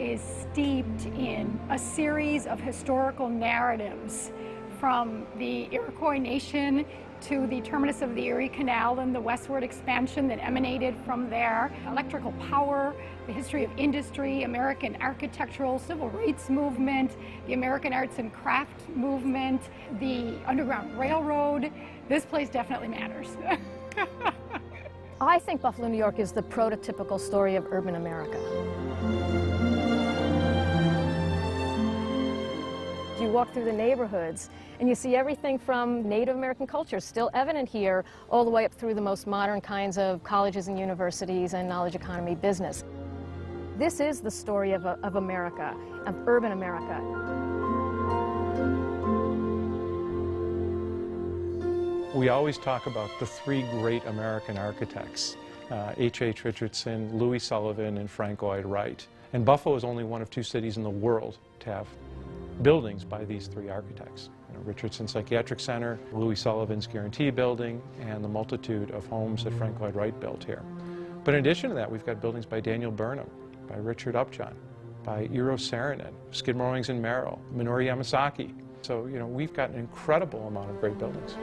is steeped in a series of historical narratives, from the Iroquois nation to the terminus of the Erie Canal and the westward expansion that emanated from there, electrical power, the history of industry, American architectural, civil rights movement, the American arts and craft movement, the Underground Railroad. This place definitely matters. I think Buffalo, New York is the prototypical story of urban America. You walk through the neighborhoods and you see everything from Native American culture still evident here, all the way up through the most modern kinds of colleges and universities and knowledge economy business. This is the story of America, of urban America. We always talk about the three great American architects, H.H. Richardson, Louis Sullivan, and Frank Lloyd Wright. And Buffalo is only one of two cities in the world to have buildings by these three architects. Richardson Psychiatric Center, Louis Sullivan's Guarantee Building, and the multitude of homes that Frank Lloyd Wright built here. But in addition to that, we've got buildings by Daniel Burnham, by Richard Upjohn, by Eero Saarinen, Skidmore, Owings and Merrill, Minoru Yamasaki. So, we've got an incredible amount of great buildings.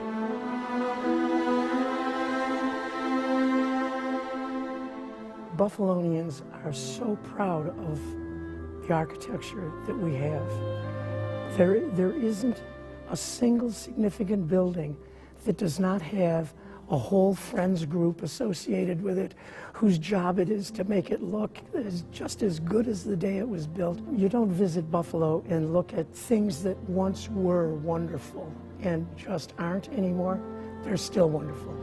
Buffalonians are so proud of the architecture that we have. There isn't a single significant building that does not have a whole friends group associated with it, whose job it is to make it look just as good as the day it was built. You don't visit Buffalo and look at things that once were wonderful and just aren't anymore. They're still wonderful.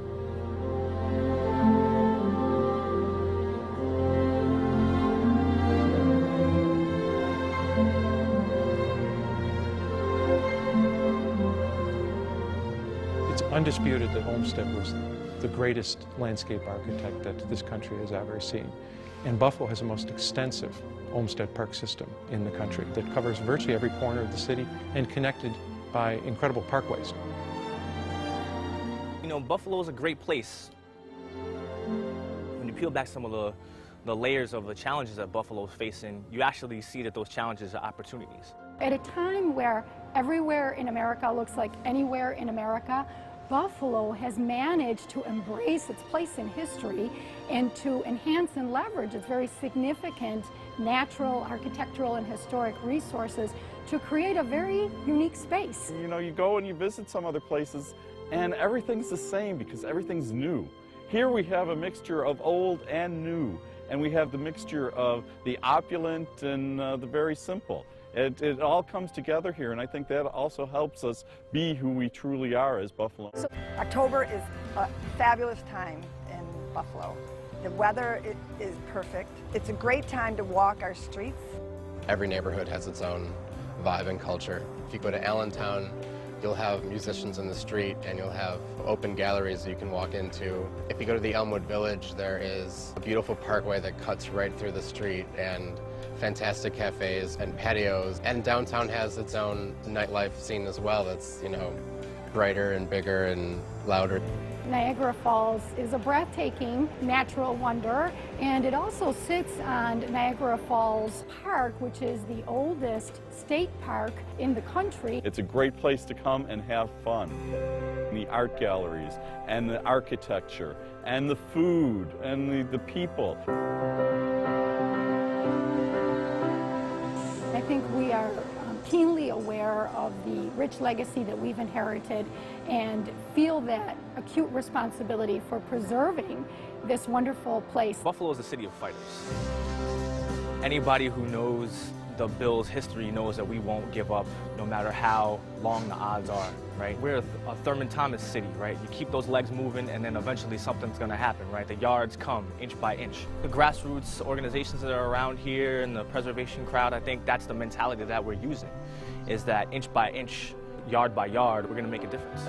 It's undisputed that Olmsted was the greatest landscape architect that this country has ever seen. And Buffalo has the most extensive Olmsted Park system in the country that covers virtually every corner of the city and connected by incredible parkways. Buffalo is a great place. When you peel back some of the layers of the challenges that Buffalo is facing, you actually see that those challenges are opportunities. At a time where everywhere in America looks like anywhere in America, Buffalo has managed to embrace its place in history and to enhance and leverage its very significant natural, architectural, and historic resources to create a very unique space. You go and you visit some other places and everything's the same because everything's new. Here we have a mixture of old and new, and we have the mixture of the opulent and the very simple. It all comes together here, and I think that also helps us be who we truly are as Buffalo. So October is a fabulous time in Buffalo. The weather is perfect. It's a great time to walk our streets. Every neighborhood has its own vibe and culture. If you go to Allentown, you'll have musicians in the street and you'll have open galleries that you can walk into. If you go to the Elmwood Village, there is a beautiful parkway that cuts right through the street and fantastic cafes and patios. And downtown has its own nightlife scene as well that's, brighter and bigger and louder. Niagara Falls is a breathtaking natural wonder, and it also sits on Niagara Falls Park, which is the oldest state park in the country. It's a great place to come and have fun. The art galleries and the architecture and the food and the people. I think we are keenly aware of the rich legacy that we've inherited and feel that acute responsibility for preserving this wonderful place. Buffalo is a city of fighters. Anybody who knows the Bills' history knows that we won't give up no matter how long the odds are, right? We're a Thurman Thomas city, right? You keep those legs moving and then eventually something's gonna happen, right? The yards come inch by inch. The grassroots organizations that are around here and the preservation crowd, I think that's the mentality that we're using, is that inch by inch, yard by yard, we're gonna make a difference.